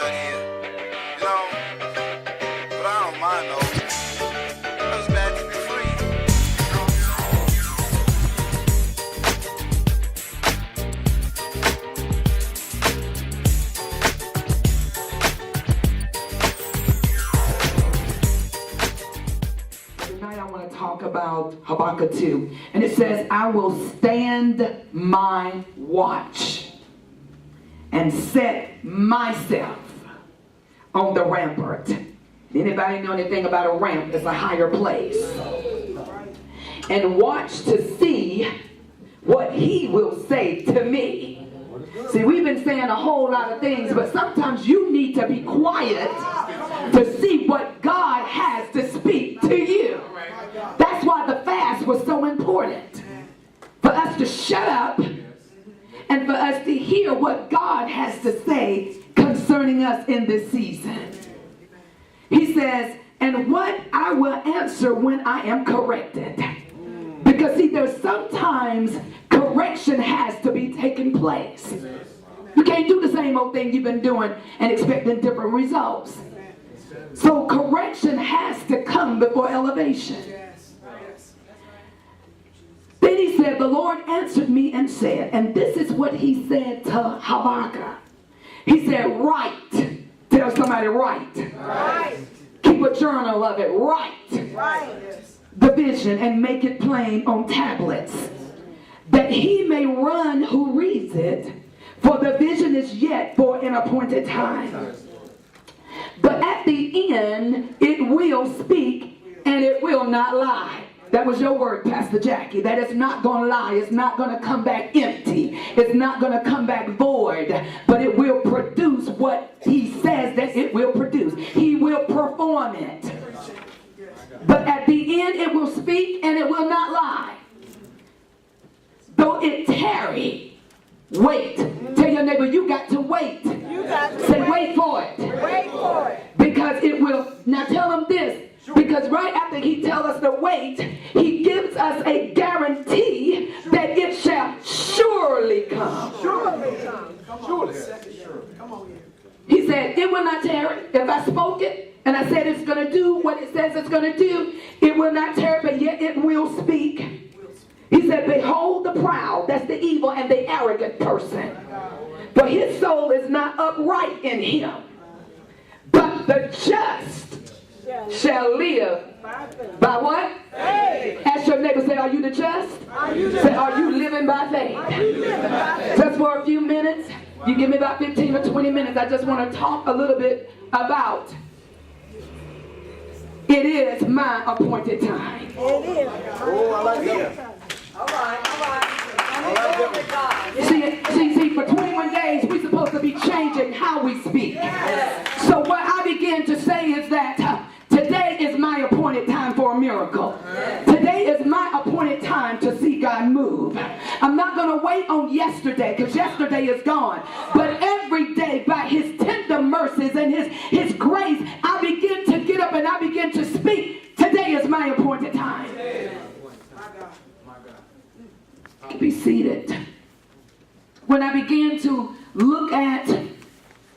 out here, you know, but I don't mind though. It's bad to be free. Tonight I want to talk about Habakkuk 2. And it says, I will stand my watch and set myself on the rampart. Anybody know anything about a ramp? It's a higher place. And watch to see what he will say to me. See, we've been saying a whole lot of things, but sometimes you need to be quiet to see what God has to speak to you. That's why the fast was so important. For us to shut up and for us to hear what God has to say concerning us in this season. He says, and what I will answer when I am corrected. Because see, there's sometimes correction has to be taking place. You can't do the same old thing you've been doing and expecting different results. So correction has to come before elevation. Then he said, the Lord answered me and said, and this is what he said to Habakkuk. He said, write. Tell somebody, write. Right. Keep a journal of it. Write. The vision and make it plain on tablets, that he may run who reads it, for the vision is yet for an appointed time. But at the end, it will speak and it will not lie. That was your word, Pastor Jackie. That it's not going to lie. It's not going to come back empty. It's not going to come back void. But it will produce what he says that it will produce. He will perform it. But at the end, it will speak and it will not lie. Though it tarry, wait. Tell your neighbor, you got to wait. Say, wait for it. Wait for it. Because it will. Now tell them this. Because right after he tells us to wait, he gives us a guarantee that it shall surely come. Surely come. Surely. Come on here. He said, it will not tarry. If I spoke it and I said it's going to do what it says it's going to do, it will not tarry, but yet it will speak. He said, behold the proud, that's the evil and the arrogant person. For his soul is not upright in him. But the just shall live by what? Faith. Ask your neighbor, say, are you the just? Say, are you living by faith? Just for a few minutes. You give me about 15 or 20 minutes. I just want to talk a little bit about it is my appointed time. It is. Oh, I like that. All right. See, for 21 days, we're supposed to be changing how we speak. So what I began to say is that today is my appointed time for a miracle. Today is my appointed time to see God move. I'm not going to wait on yesterday, because yesterday is gone. But every day, by his tender mercies and his grace, I begin to get up and I begin to speak. Today is my appointed time. Be seated. When I began to look at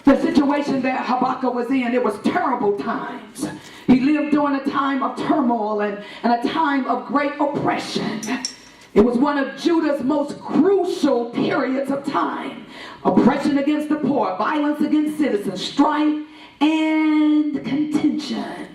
the situation that Habakkuk was in, it was terrible times. He lived during a time of turmoil and a time of great oppression. It was one of Judah's most crucial periods of time. Oppression against the poor, violence against citizens, strife and contention.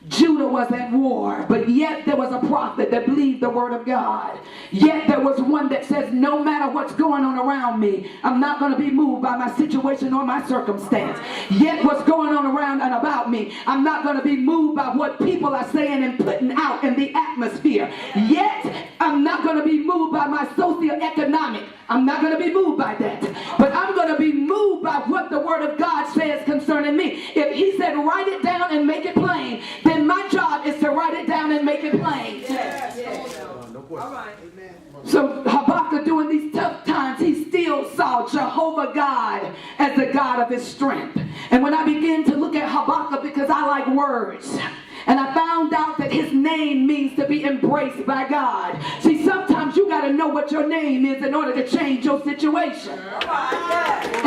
Judah was at war, but yet there was a prophet that believed the word of God. Yet there was one that says, no matter what's going on around me, I'm not going to be moved by my situation or my circumstance. Yet what's going on around and about me, I'm not going to be moved by what people are saying and putting out in the atmosphere. Yet I'm not going to be moved by my socioeconomic. I'm not going to be moved by that. But I'm going to be moved by what the word of God says concerning me. If he said write it down and make it plain, then my job is to write it down and make it plain. All right. So Habakkuk, during these tough times, he still saw Jehovah God as the God of his strength. And when I began to look at Habakkuk, because I like words, and I found out that his name means to be embraced by God. See, sometimes you got to know what your name is in order to change your situation.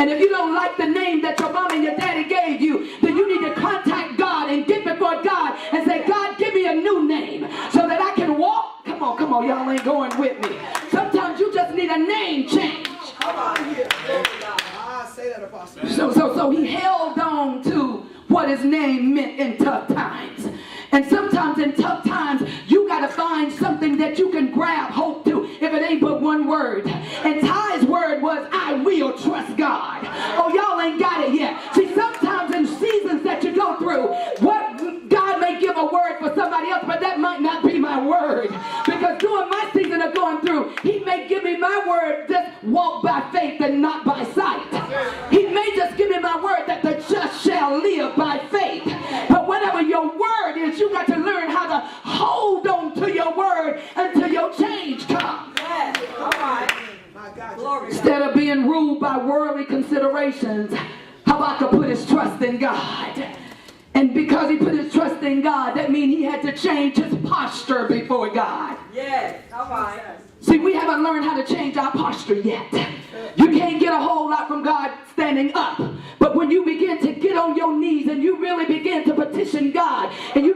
And if you don't like the name that your mom and your daddy gave you, then you need to contact God and get before God and say, God, give me a new name so that I can walk. Come on, y'all ain't going with me. Sometimes you just need a name change. Come on here. I say that, Apostle. So he held on to what his name meant in tough times. And sometimes in tough times, you got to find something that you can grab hold to if it ain't but one word. And Ty's word was, I will trust God. Oh, y'all ain't got it yet. See, sometimes in seasons that you go through, what God may give a word for somebody else, but that might not be my word. Because during my season of going through, he may give me my word, just walk by faith and not by sight. He may just give me my word that the just shall live by faith. But whatever your word is, you got to learn how to hold on to your word until your change comes. Yes. All right. My God. Glory. Instead of being ruled by worldly considerations, Habakkuk put his trust in God. And because he put his trust in God, that means he had to change his posture before God. Yes. All right. See, we haven't learned how to change our posture yet. You can't get a whole lot from God standing up. But when you begin to get on your knees and you really begin to petition God and you